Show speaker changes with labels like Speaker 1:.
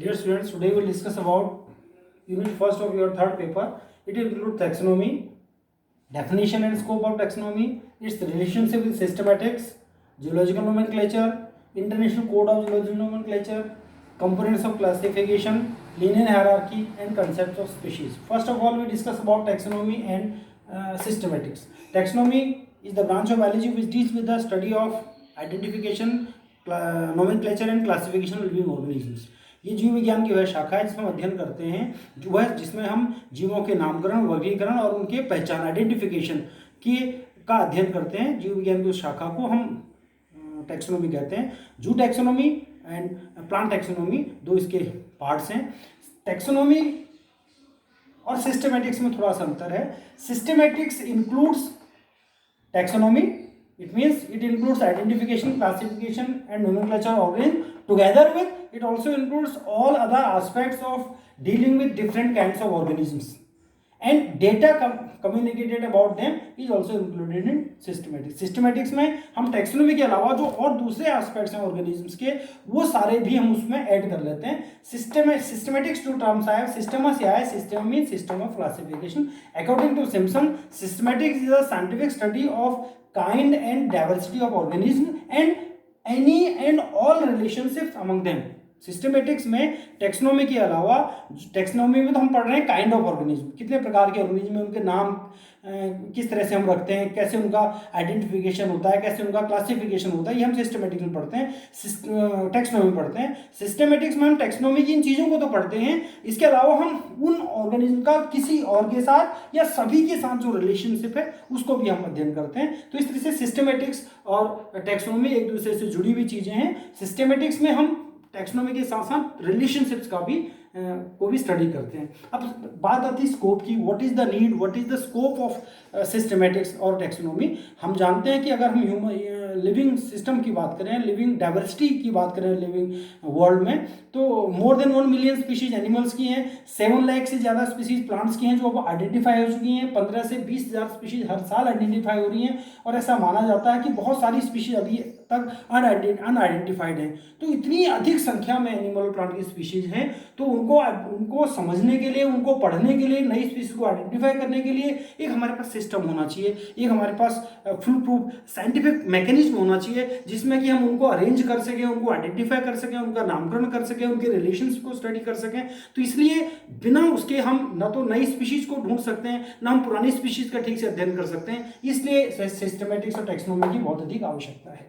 Speaker 1: Dear students, today we will discuss about unit first of your third paper. It will include taxonomy, definition and scope of taxonomy, its relationship with systematics, geological nomenclature, international code of geological nomenclature, components of classification, linear hierarchy and concepts of species. First of all, we discuss about taxonomy and systematics. Taxonomy is the branch of biology which deals with the study of identification, nomenclature and classification of living organisms. ये जीव विज्ञान की वह शाखा है जिसमें हम अध्ययन करते हैं जिसमें हम जीवों के नामकरण, वर्गीकरण और उनके पहचान आइडेंटिफिकेशन का अध्ययन करते हैं। जीव विज्ञान की उस शाखा को हम टैक्सोनॉमी कहते हैं। जू टैक्सोनॉमी एंड प्लांट टैक्सोनॉमी दो इसके पार्ट्स हैं। टैक्सोनॉमी और सिस्टेमेटिक्स में थोड़ा सा अंतर है। Systematics includes taxonomy, it means it includes identification, classification and nomenclature of organisms. Together with it also includes all other aspects of dealing with different kinds of organisms, and data communicated about them is also included in systematics. Systematics में हम taxonomy के अलावा जो और दूसरे aspects हैं organisms के वो सारे भी हम उसमें ऐड कर लेते हैं। सिस्टमेटिक्स टू टर्म्स आया, सिस्टम से आया, system mean system of classification. According to Simpson, systematics is a scientific study of kind and diversity of organism and any and all relationships among them. Systematics में taxonomy के अलावा, taxonomy में तो हम पढ़ रहे हैं काइंड ऑफ ऑर्गेनिज्म, कितने प्रकार के ऑर्गेनिज्म हैं, उनके नाम किस तरह से हम रखते हैं, कैसे उनका आइडेंटिफिकेशन होता है, कैसे उनका क्लासिफिकेशन होता है, ये हम सिस्टमेटिक्स में पढ़ते हैं, टैक्सोनॉमी में पढ़ते हैं। सिस्टमेटिक्स में हम टैक्सोनॉमी की इन चीज़ों को तो पढ़ते हैं, इसके अलावा हम उन ऑर्गेनिज्म का किसी और के साथ या सभी के साथ जो रिलेशनशिप है उसको भी हम अध्ययन करते हैं। तो इस तरह से सिस्टमेटिक्स और टैक्सोनॉमी एक दूसरे से जुड़ी हुई चीज़ें हैं। सिस्टमेटिक्स में हम टैक्सोनॉमी के साथ साथ रिलेशनशिप्स का भी स्टडी करते हैं। अब बात आती है स्कोप की। What is the need, what is the scope of systematics और टैक्सोनॉमी। हम जानते हैं कि अगर हम लिविंग सिस्टम की बात करें, लिविंग डाइवर्सिटी की बात करें लिविंग वर्ल्ड में, तो more than 1 million species animals की हैं, 7 लाख से ज़्यादा स्पीशीज प्लांट्स की हैं जो अब आइडेंटिफाई हो चुकी हैं, 15 से 20,000 स्पीशीज हर साल आइडेंटिफाई हो रही हैं, और ऐसा माना जाता है कि बहुत सारी स्पीशीज अभी तक अनआइडेंटिफाइड हैं। तो इतनी अधिक संख्या में एनिमल प्लांट की स्पीशीज हैं, तो उनको समझने के लिए, उनको पढ़ने के लिए, नई स्पीशीज को आइडेंटिफाई करने के लिए एक हमारे पास सिस्टम होना चाहिए, एक हमारे पास फुल प्रूफ साइंटिफिक मैकेनिज्म होना चाहिए जिसमें कि हम उनको अरेंज कर सकें, उनको आइडेंटिफाई कर सकें, उनका नामकरण कर सकें, उनके रिलेशंस को स्टडी कर सकें। तो इसलिए बिना उसके हम ना तो नई स्पीशीज को ढूंढ सकते हैं, ना हम पुरानी स्पीशीज का ठीक से अध्ययन कर सकते हैं। इसलिए सिस्टमेटिक्स और टैक्सोनॉमी की बहुत अधिक आवश्यकता है।